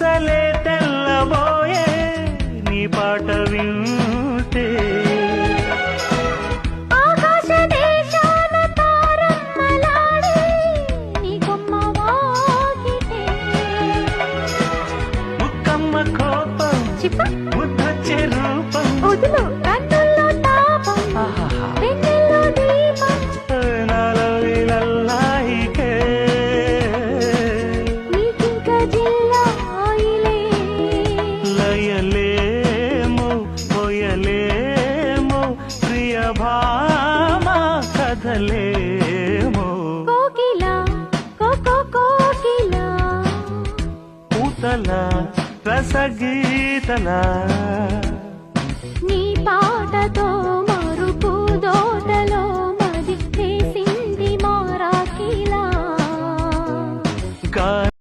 అసలే తెల్లబోయే నీ పాట వింటే ఆకాశ దేశాల తారమ్మలాడే నీ కొమ్మ వాకిటే ముక్కమ్మ కోపం చిప్ప ముద్దొచ్చే రూపం వదులు కన్నుల్లో తాపం వెన్నెల్లో దీపం నాలో ఇలల్లాయికే నీకింక జిల్లాయిలే లయలేమో పోయలేమో ప్రియ భామ కథలేమో కోకిలా కోకిలా పూతల రసగీతల నీ పాటతో